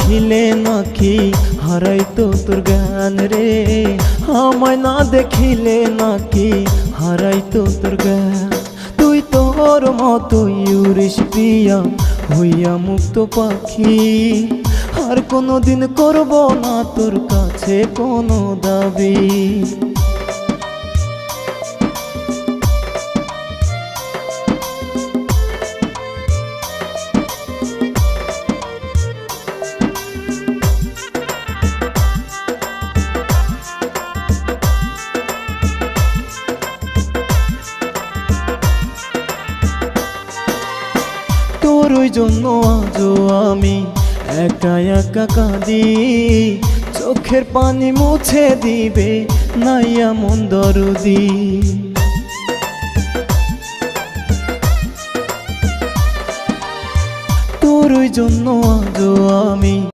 দেখিলে নাকি হারাইতো তোর জ্ঞান রে, আমায় না দেখিলে নাকি হারাইতো তোর জ্ঞান। তুই তোর মতোই উড়িস প্রিয়া হইয়া মুক্ত পাখি, আর কোনোদিন করব না তোর কাছে কোনো দাবি। তোর ওই জন্য আজও আমি একা একা কাঁদি, চোখের পানি মুছে দিবে নাই এমন দরদি। তোর ওই জন্য আজও আমি